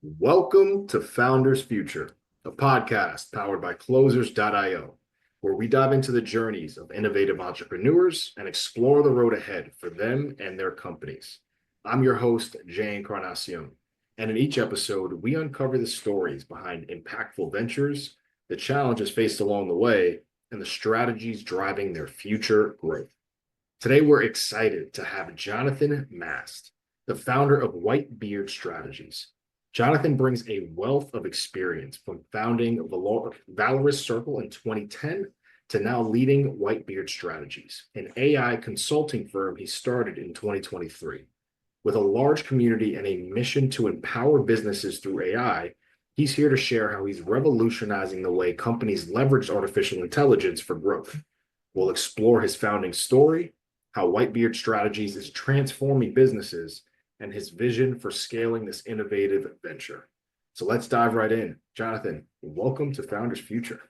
Welcome to Founders Future, a podcast powered by closers.io, where we dive into the journeys of innovative entrepreneurs and explore the road ahead for them and their companies. I'm your host, Jay Encarnacion, and in each episode, we uncover the stories behind impactful ventures, the challenges faced along the way, and the strategies driving their future growth. Today, we're excited to have Jonathan Mast, the founder of Whitebeard Strategies. Jonathan brings a wealth of experience from founding Valorous Circle in 2010 to now leading Whitebeard Strategies, an AI consulting firm he started in 2023. With a large community and a mission to empower businesses through AI, he's here to share how he's revolutionizing the way companies leverage artificial intelligence for growth. We'll explore his founding story, how Whitebeard Strategies is transforming businesses, and his vision for scaling this innovative venture. So let's dive right in. Jonathan, welcome to Founders Future.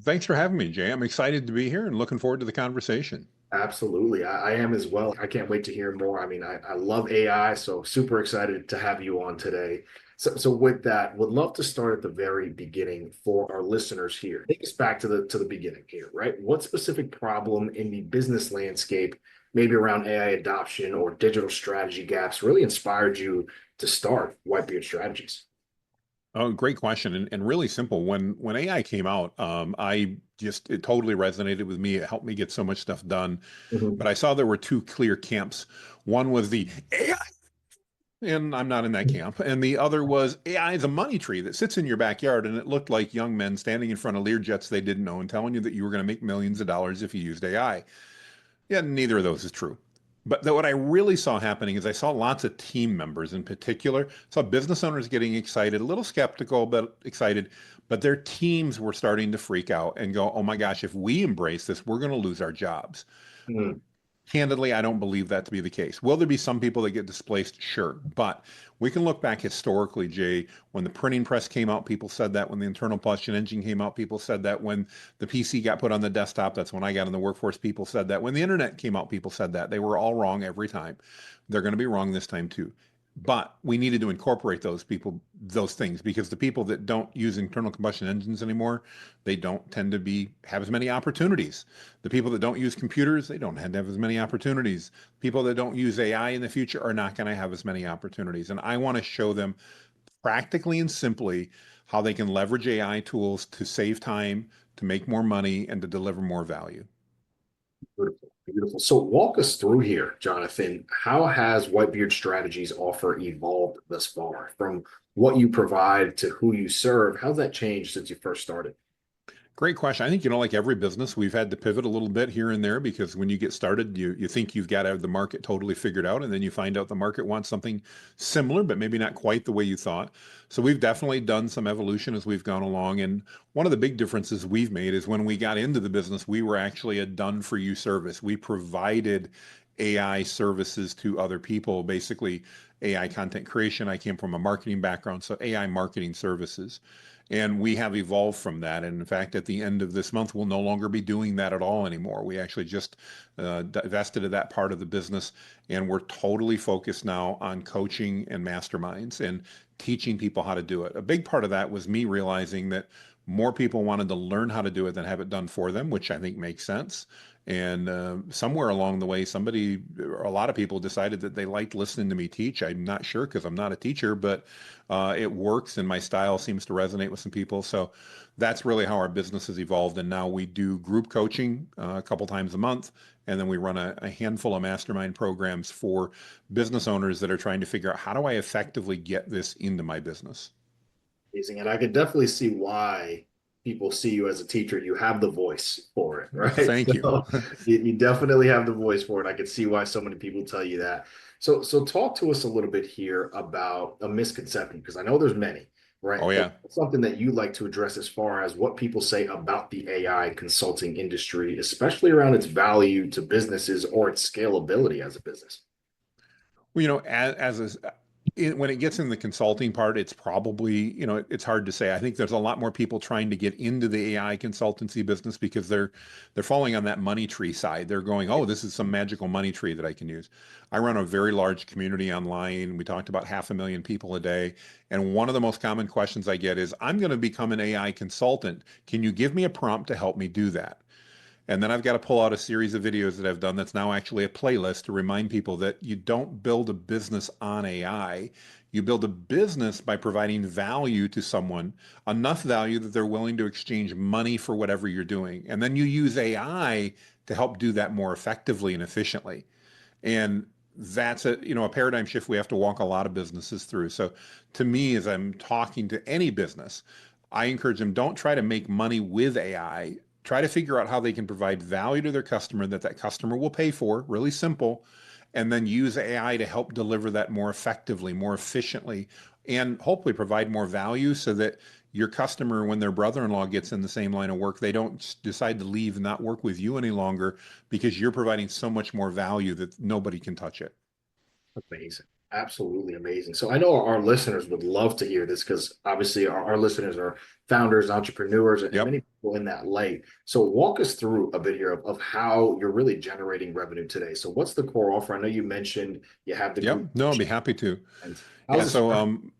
Thanks for having me, Jay. I'm excited to be here and looking forward to the conversation. Absolutely. I am as well. I can't wait to hear more. I love AI, so super excited to have you on today. So with that, would love to start at the very beginning for our listeners here. Take us back to the beginning here, right? What specific problem in the business landscape, maybe around AI adoption or digital strategy gaps, really inspired you to start Whitebeard Strategies? Oh, great question, and really simple. When AI came out, it totally resonated with me. It helped me get so much stuff done. Mhm. But I saw there were two clear camps. One was the AI, and I'm not in that camp. And the other was AI is a money tree that sits in your backyard, and it looked like young men standing in front of Learjets they didn't know and telling you that you were going to make millions of dollars if you used AI. Yeah, neither of those is true. But what I really saw happening is I saw lots of team members in particular, saw business owners getting excited, a little skeptical, but excited. But their teams were starting to freak out and go, oh my gosh, if we embrace this, we're going to lose our jobs. Mhm. Candidly, I don't believe that to be the case. Will there be some people that get displaced? Sure. But we can look back historically, Jay, when the printing press came out, people said that. When the internal combustion engine came out, people said that. When the PC got put on the desktop, that's when I got in the workforce, people said that. When the internet came out, people said that. They were all wrong every time. They're going to be wrong this time too. But we needed to incorporate those things, because the people that don't use internal combustion engines anymore, they don't tend to have as many opportunities. The people that don't use computers, they don't have as many opportunities. People that don't use AI in the future are not going to have as many opportunities. And I want to show them practically and simply how they can leverage AI tools to save time, to make more money, and to deliver more value. Beautiful, beautiful. So walk us through here, Jonathan. How has Whitebeard Strategies offer evolved thus far from what you provide to who you serve? How's that changed since you first started? Great question. I think, like every business, we've had to pivot a little bit here and there, because when you get started, you think you've got to have the market totally figured out, and then you find out the market wants something similar, but maybe not quite the way you thought. So we've definitely done some evolution as we've gone along. And one of the big differences we've made is when we got into the business, we were actually a done for you service. We provided AI services to other people, basically AI content creation. I came from a marketing background, so AI marketing services. And we have evolved from that. And in fact, at the end of this month, we'll no longer be doing that at all anymore. We actually just divested of that part of the business. And we're totally focused now on coaching and masterminds and teaching people how to do it. A big part of that was me realizing that more people wanted to learn how to do it than have it done for them, which I think makes sense. And somewhere along the way, a lot of people decided that they liked listening to me teach. I'm not sure, because I'm not a teacher, but it works, and my style seems to resonate with some people. So that's really how our business has evolved. And now we do group coaching a couple times a month, and then we run a handful of mastermind programs for business owners that are trying to figure out, how do I effectively get this into my business? Amazing. And I could definitely see why people see you as a teacher. You have the voice for it, right? Thank you. So you definitely have the voice for it. I could see why so many people tell you that. So talk to us a little bit here about a misconception, because I know there's many, right? Oh, But yeah. something that you like to address as far as what people say about the AI consulting industry, especially around its value to businesses or its scalability as a business. Well, when it gets in the consulting part, it's probably, it's hard to say. I think there's a lot more people trying to get into the AI consultancy business because they're falling on that money tree side. They're going, oh, this is some magical money tree that I can use. I run a very large community online. We talked about 500,000 people a day. And one of the most common questions I get is, I'm going to become an AI consultant. Can you give me a prompt to help me do that? And then I've got to pull out a series of videos that I've done that's now actually a playlist to remind people that you don't build a business on AI. You build a business by providing value to someone, enough value that they're willing to exchange money for whatever you're doing. And then you use AI to help do that more effectively and efficiently. And that's a paradigm shift we have to walk a lot of businesses through. So to me, as I'm talking to any business, I encourage them, don't try to make money with AI. Try to figure out how they can provide value to their customer that customer will pay for, really simple, and then use AI to help deliver that more effectively, more efficiently, and hopefully provide more value so that your customer, when their brother-in-law gets in the same line of work, they don't decide to leave and not work with you any longer because you're providing so much more value that nobody can touch it. Amazing. Absolutely amazing. So I know our listeners would love to hear this because obviously our listeners are founders, entrepreneurs, and Yep. many people in that light. So walk us through a bit here of how you're really generating revenue today. So what's the core offer? I know you mentioned you have the Yep. group No, I'd be happy to. and Yeah. how's it So, structured?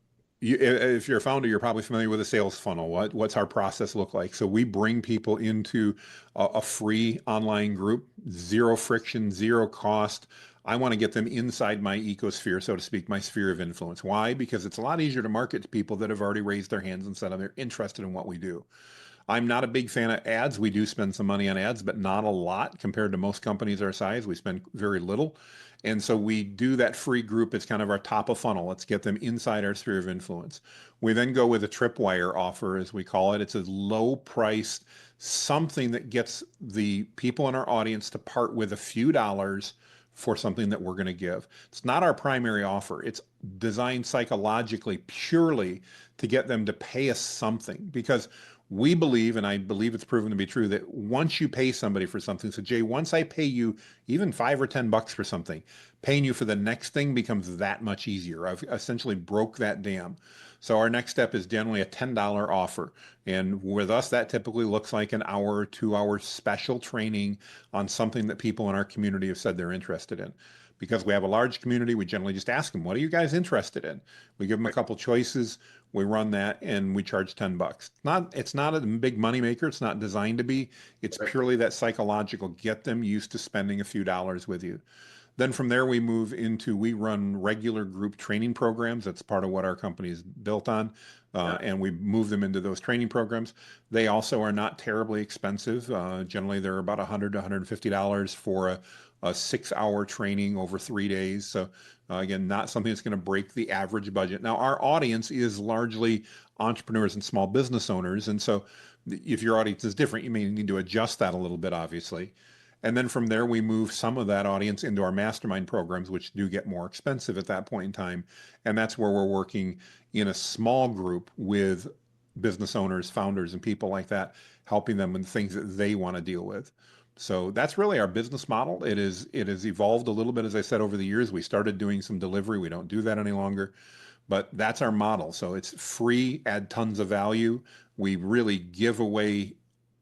if you're a founder, you're probably familiar with a sales funnel. What's our process look like? So we bring people into a free online group, zero friction, zero cost. I want to get them inside my ecosphere, so to speak, my sphere of influence. Why? Because it's a lot easier to market to people that have already raised their hands and said they're interested in what we do. I'm not a big fan of ads. We do spend some money on ads, but not a lot compared to most companies our size. We spend very little. And so we do that free group. It's kind of our top of funnel. Let's get them inside our sphere of influence. We then go with a tripwire offer, as we call it. It's a low priced something that gets the people in our audience to part with a few dollars for something that we're going to give. It's not our primary offer. It's designed psychologically purely to get them to pay us something because we believe, and I believe it's proven to be true, that once you pay somebody for something, so Jay, once I pay you even $5 or $10 for something, paying you for the next thing becomes that much easier. I've essentially broke that dam. So our next step is generally a $10 offer. And with us, that typically looks like an hour or 2 hour special training on something that people in our community have said they're interested in. Because we have a large community, we generally just ask them, what are you guys interested in? We give them a couple choices. We run that and we charge $10. It's not a big money maker. It's not designed to be. It's Right. purely that psychological, get them used to spending a few dollars with you. Then from there, we run regular group training programs. That's part of what our company is built on. Yeah. And we move them into those training programs. They also are not terribly expensive. Generally, they're about $100 to $150 for a 6 hour training over 3 days. So again, not something that's going to break the average budget. Now, our audience is largely entrepreneurs and small business owners. And so if your audience is different, you may need to adjust that a little bit, obviously. And then from there, we move some of that audience into our mastermind programs, which do get more expensive at that point in time. And that's where we're working in a small group with business owners, founders, and people like that, helping them with things that they want to deal with. So that's really our business model. It has evolved a little bit, as I said, over the years. We started doing some delivery. We don't do that any longer, but that's our model. So it's free, add tons of value. We really give away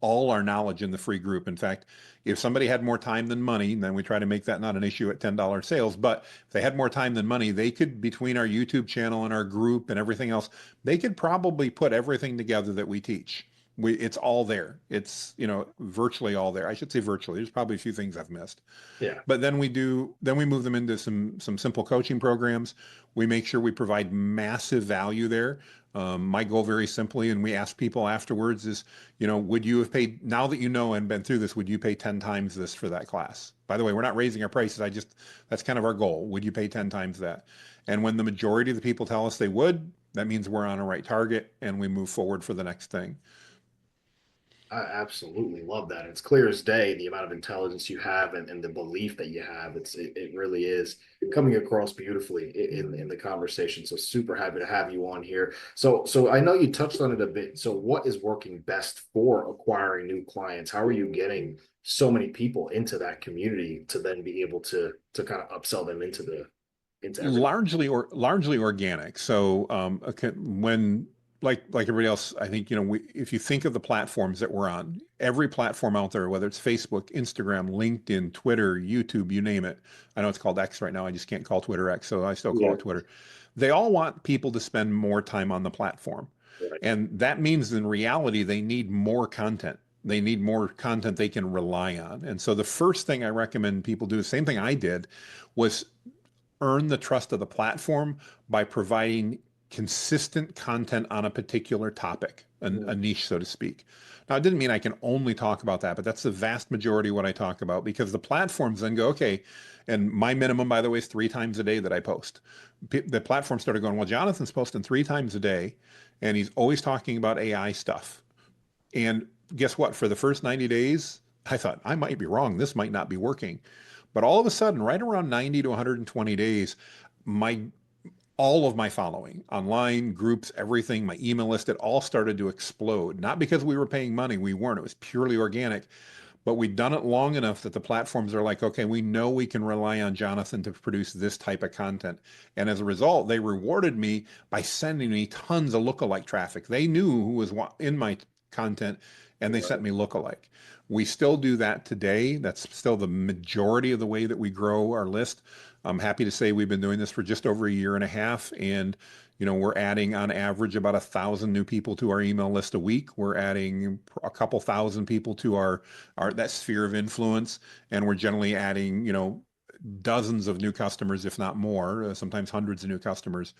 all our knowledge in the free group. In fact, if somebody had more time than money, then we try to make that not an issue at $10 sales. But if they had more time than money, they could, between our YouTube channel and our group and everything else, they could probably put everything together that we teach. It's all there. It's, virtually all there. I should say virtually. There's probably a few things I've missed. Yeah. But then we move them into some simple coaching programs. We make sure we provide massive value there. My goal, very simply, and we ask people afterwards, is, would you have paid, now that you know and been through this, would you pay 10 times this for that class? By the way, we're not raising our prices. That's kind of our goal. Would you pay 10 times that? And when the majority of the people tell us they would, that means we're on a right target and we move forward for the next thing. I absolutely love that. It's clear as day the amount of intelligence you have and the belief that you have. It really is coming across beautifully in the conversation. So super happy to have you on here. So I know you touched on it a bit. So what is working best for acquiring new clients? How are you getting so many people into that community to then be able to kind of upsell them into the into everything? Largely organic. So okay, when like everybody else, I think if you think of the platforms that we're on, every platform out there, whether it's Facebook, Instagram, LinkedIn, Twitter, YouTube, you name it. I know it's called X right now. I just can't call Twitter X, so I still call Yeah. it Twitter. They all want people to spend more time on the platform, Right. and that means in reality they need more content. They need more content they can rely on. And so the first thing I recommend people do, the same thing I did, was earn the trust of the platform by providing consistent content on a particular topic, a Mm. niche, so to speak. Now, it didn't mean I can only talk about that, but that's the vast majority of what I talk about because the platforms then go, okay, and my minimum, by the way, is 3 times a day that I post. The platform started going, well, Jonathan's posting 3 times a day, and he's always talking about AI stuff. And guess what? For the first 90 days, I thought I might be wrong. This might not be working. But all of a sudden, right around 90 to 120 days, my all of my following, online, groups, everything, my email list, it all started to explode. Not because we were paying money, we weren't. It was purely organic. But we'd done it long enough that the platforms are like, okay, we know we can rely on Jonathan to produce this type of content. And as a result, they rewarded me by sending me tons of lookalike traffic. They knew who was in my content and they sent Right. me lookalike. We still do that today. That's still the majority of the way that we grow our list. I'm happy to say we've been doing this for just over a year and a half, and we're adding on average about 1,000 new people to our email list a week. We're adding a couple thousand people to our that sphere of influence, and we're generally adding dozens of new customers, if not more, sometimes hundreds of new customers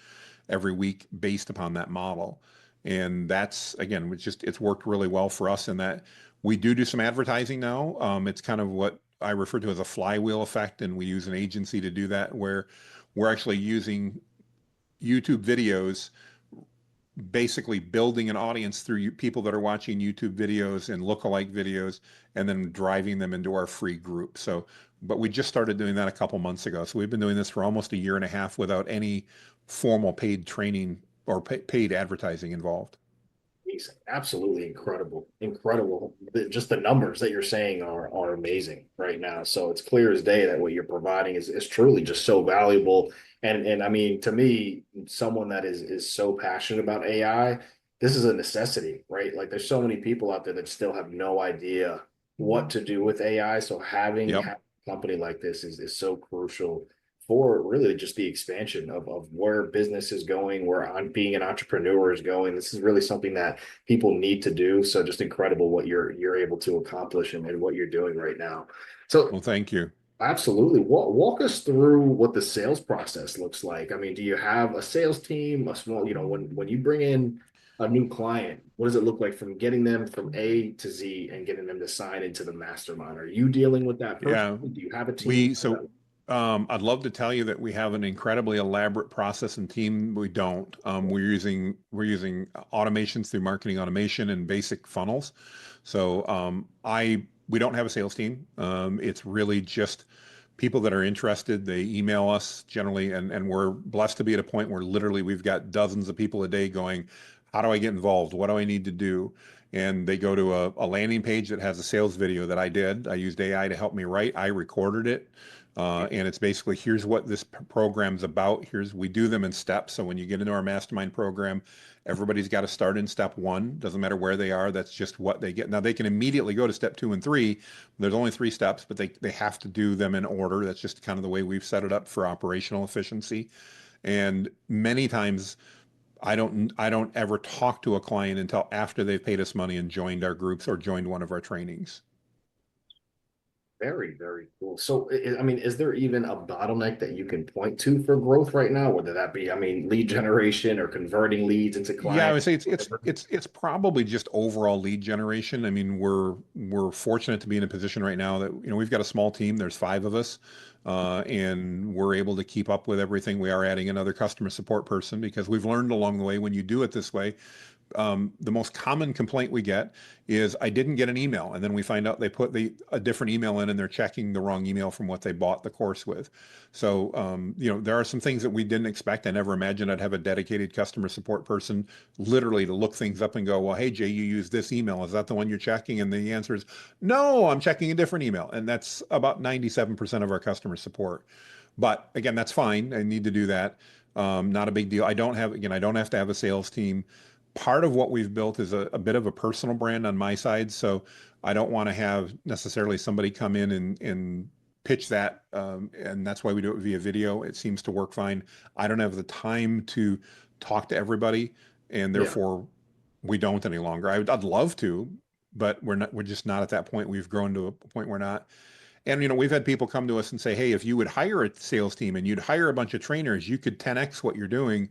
every week based upon that model. And that's again, it's worked really well for us in that we do some advertising now. It's kind of what I refer to as a flywheel effect, and we use an agency to do that where we're actually using YouTube videos, basically building an audience through people that are watching YouTube videos and lookalike videos, and then driving them into our free group. So, but we just started doing that a couple months ago. So we've been doing this for almost a year and a half without any formal paid training or paid advertising involved. Amazing. Absolutely incredible. Incredible. Just the numbers that you're saying are amazing right now. So it's clear as day that what you're providing is truly just so valuable. And I mean, to me, someone that is so passionate about AI, this is a necessity, right? Like there's so many people out there that still have no idea what to do with AI. So having Yep. a company like this is so crucial for really just the expansion of where business is going, where on being an entrepreneur is going. This is really something that people need to do. So just incredible what you're able to accomplish and what you're doing right now. So Well, thank you. absolutely. Walk us through what the sales process looks like. I mean, do you have a sales team, a small, when you bring in a new client, what does it look like from getting them from A to Z and getting them to sign into the mastermind? Are you dealing with that person? Yeah. Do you have a team? We so I'd love to tell you that we have an incredibly elaborate process and team. We don't. We're using automations through marketing automation and basic funnels. So I we don't have a sales team. It's really just people that are interested. They email us generally, and we're blessed to be at a point where literally we've got dozens of people a day going, "How do I get involved? What do I need to do?" And they go to a landing page that has a sales video that I did. I used AI to help me write. I recorded it. And it's basically here's what this program's about. We do them in steps. So when you get into our mastermind program, everybody's got to start in step one. Doesn't matter where they are. That's just what they get. Now they can immediately go to step 2 and 3. There's only 3 steps, but they have to do them in order. That's just kind of the way we've set it up for operational efficiency. And many times I don't ever talk to a client until after they've paid us money and joined our groups or joined one of our trainings. Very, very cool. So, I mean, is there even a bottleneck that you can point to for growth right now? Whether that be, I mean, lead generation or converting leads into Yeah, I would clients, say it's it's whatever. it's it's probably just overall lead generation. I mean, we're fortunate to be in a position right now that we've got a small team. There's 5 of us, and we're able to keep up with everything. We are adding another customer support person because we've learned along the way when you do it this way, the most common complaint we get is I didn't get an email, and then we find out they put a different email in and they're checking the wrong email from what they bought the course with. So there are some things that we didn't expect. I never imagined I'd have a dedicated customer support person literally to look things up and go, well, hey Jay, you use this email. Is that the one you're checking? And the answer is no, I'm checking a different email. And that's about 97% of our customer support. But again, that's fine. I need to do that. Not a big deal. I don't have to have a sales team. Part of what we've built is a bit of a personal brand on my side. So I don't want to have necessarily somebody come in and pitch that. And that's why we do it via video. It seems to work fine. I don't have the time to talk to everybody, and Yeah. therefore we don't any longer. I'd love to, but we're just not at that point. We've grown to a point we're not. And we've had people come to us and say, "Hey, if you would hire a sales team and you'd hire a bunch of trainers, you could 10x what you're doing."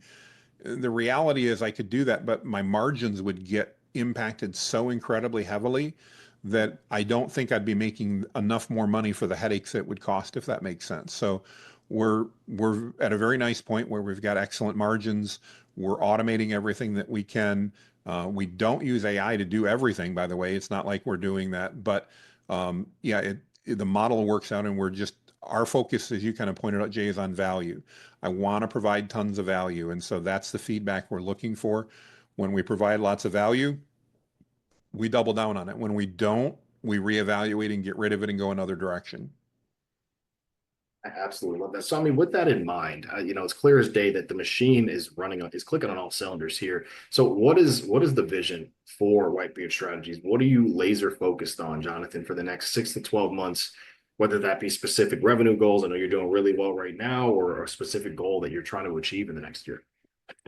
The reality is I could do that, but my margins would get impacted so incredibly heavily that I don't think I'd be making enough more money for the headaches it would cost, if that makes sense. So we're at a very nice point where we've got excellent margins. We're automating everything that we can. We don't use AI to do everything, by the way. It's not like we're doing that, but yeah, the model works out, and our focus, as you kind of pointed out, Jay, is on value. I want to provide tons of value. And so that's the feedback we're looking for. When we provide lots of value, we double down on it. When we don't, we reevaluate and get rid of it and go another direction. I absolutely love that. So, I mean, with that in mind, it's clear as day that the machine is clicking on all cylinders here. So, what is the vision for Whitebeard Strategies? What are you laser focused on, Jonathan, for the next 6 to 12 months? Whether that be specific revenue goals, I know you're doing really well right now, or a specific goal that you're trying to achieve in the next year.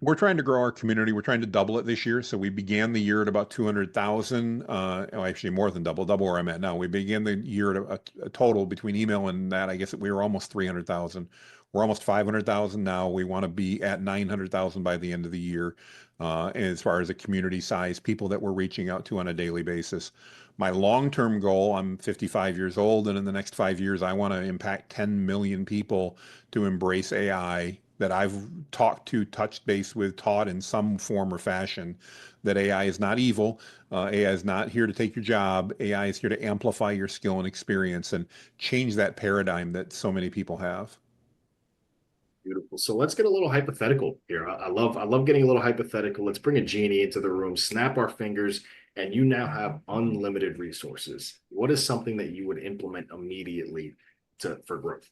We're trying to grow our community. We're trying to double it this year. So we began the year at about 200,000. Actually more than double where I'm at now. We began the year at a total between email and that. I guess we were almost 300,000. We're almost 500,000 now. We want to be at 900,000 by the end of the year. As far as a community size, people that we're reaching out to on a daily basis. My long-term goal, I'm 55 years old, and in the next 5 years, I want to impact 10 million people to embrace AI that I've talked to, touched base with, taught in some form or fashion that AI is not evil. AI is not here to take your job. AI is here to amplify your skill and experience and change that paradigm that so many people have. Beautiful. So let's get a little hypothetical here. I love getting a little hypothetical. Let's bring a genie into the room, snap our fingers, and you now have unlimited resources. What is something that you would implement immediately for growth?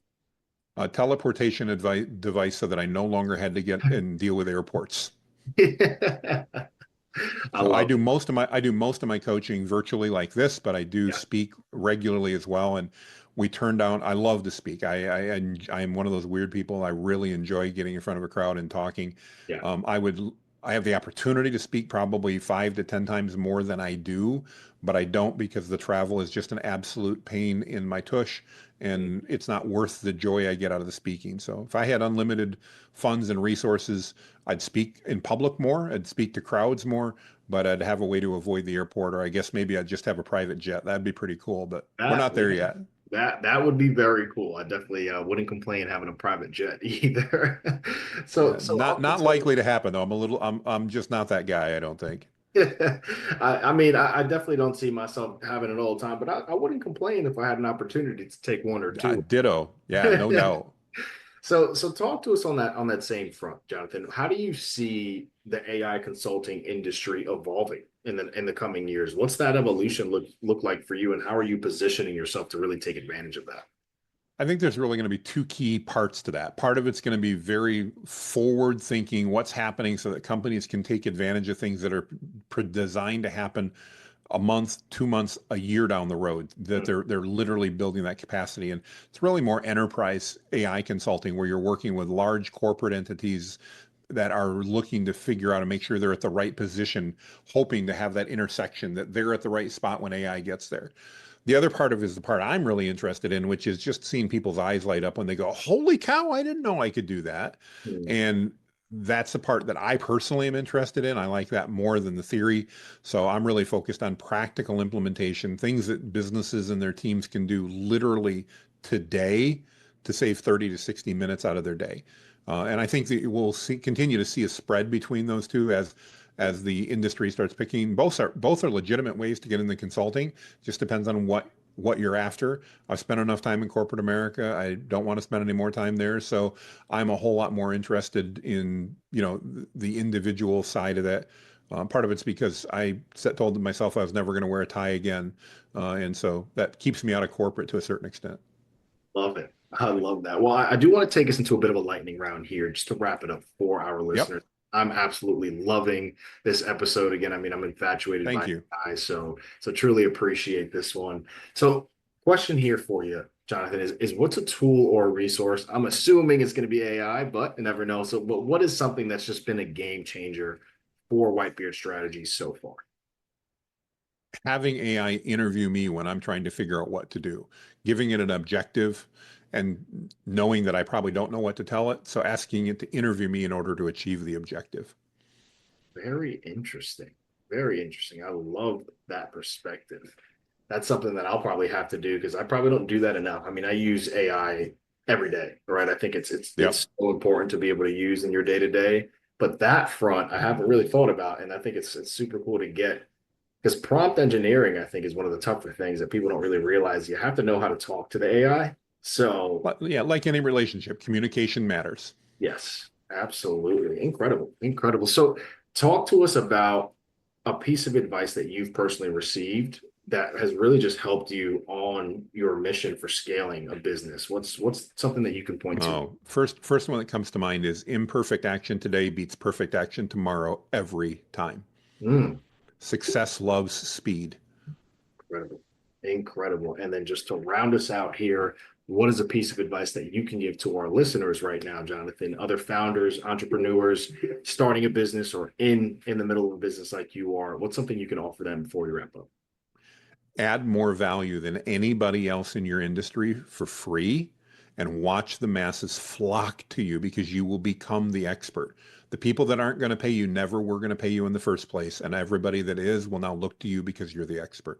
A teleportation device so that I no longer had to get and deal with airports. I So love I do most of my coaching virtually like this, but I do Yeah, speak regularly as well. And we turn down. I love to speak. I am one of those weird people. I really enjoy getting in front of a crowd and talking. yeah. I have the opportunity to speak probably 5 to 10 times more than I do, but I don't because the travel is just an absolute pain in my tush, and it's not worth the joy I get out of the speaking. So if I had unlimited funds and resources, I'd speak in public more. I'd speak to crowds more, but I'd have a way to avoid the airport, or I guess maybe I'd just have a private jet. That'd be pretty cool, but we're That not there yeah, yet. that would be very cool. I definitely wouldn't complain having a private jet either. So Yeah, so not up not until likely to happen though. I'm just not that guy, I don't think. I mean, I definitely don't see myself having it all the time, but I wouldn't complain if I had an opportunity to take one or two. Ditto. Yeah, no doubt. So talk to us on that same front, Jonathan. How do you see the AI consulting industry evolving in the coming years? What's that evolution look like for you, and how are you positioning yourself to really take advantage of that? I think there's really going to be two key parts to that. Part of it's going to be very forward thinking, what's happening so that companies can take advantage of things that are designed to happen a month, 2 months, a year down the road, that Mm, they're literally building that capacity. And it's really more enterprise AI consulting where you're working with large corporate entities that are looking to figure out and make sure they're at the right position, hoping to have that intersection, that they're at the right spot when AI gets there. The other part of it is the part I'm really interested in, which is just seeing people's eyes light up when they go, "Holy cow, I didn't know I could do that." mm. And that's the part that I personally am interested in. I like that more than the theory. So I'm really focused on practical implementation, things that businesses and their teams can do literally today to save 30 to 60 minutes out of their day. And I think that we'll continue to see a spread between those two as the industry starts picking. Both are legitimate ways to get into consulting. Just depends on what you're after. I've spent enough time in corporate America. I don't want to spend any more time there. So I'm a whole lot more interested in, the individual side of that. Part of it's because told myself I was never going to wear a tie again. And so that keeps me out of corporate to a certain extent. Love it. I love that. Well, I do want to take us into a bit of a lightning round here just to wrap it up for our Yep. listeners. I'm absolutely loving this episode again. I mean, I'm infatuated Thank by you. AI, so truly appreciate this one. So, question here for you, Jonathan, is what's a tool or a resource? I'm assuming it's going to be AI, but you never know. So, but what is something that's just been a game changer for Whitebeard strategies so far? Having AI interview me when I'm trying to figure out what to do, giving it an objective and knowing that I probably don't know what to tell it. So asking it to interview me in order to achieve the objective. Very interesting. Very interesting. I love that perspective. That's something that I'll probably have to do because I probably don't do that enough. I mean, I use AI every day, right? I think Yep. it's so important to be able to use in your day to day. But that front, I haven't really thought about, and I think it's super cool to get because prompt engineering, I think, is one of the tougher things that people don't really realize. You have to know how to talk to the AI. So Yeah, like any relationship, communication matters. yes, absolutely. Incredible. Incredible. So, talk to us about a piece of advice that you've personally received that has really just helped you on your mission for scaling a business. What's something that you can point to? Oh, first one that comes to mind is imperfect action today beats perfect action tomorrow every time. Mm, Success loves speed. incredible. Incredible. And then just to round us out here, what is a piece of advice that you can give to our listeners right now, Jonathan? Other founders, entrepreneurs, starting a business or in the middle of a business like you are. What's something you can offer them before we wrap up? Add more value than anybody else in your industry for free and watch the masses flock to you because you will become the expert. The people that aren't going to pay you never were going to pay you in the first place, and everybody that is will now look to you because you're the expert.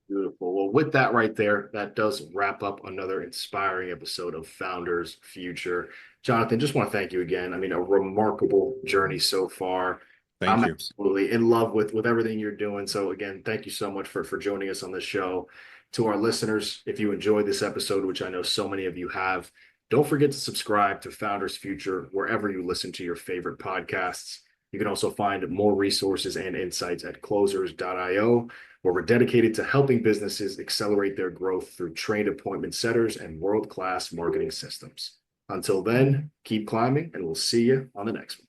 Beautiful. Well, with that right there, that does wrap up another inspiring episode of Founders Future. Jonathan, just want to thank you again. I mean, a remarkable journey so far. Thank I'm you. absolutely in love with everything you're doing. So again, thank you so much for joining us on this show. To our listeners, if you enjoyed this episode, which I know so many of you have, don't forget to subscribe to Founders Future wherever you listen to your favorite podcasts. You can also find more resources and insights at closers.io, where we're dedicated to helping businesses accelerate their growth through trained appointment setters and world-class marketing systems. Until then, keep climbing, and we'll see you on the next one.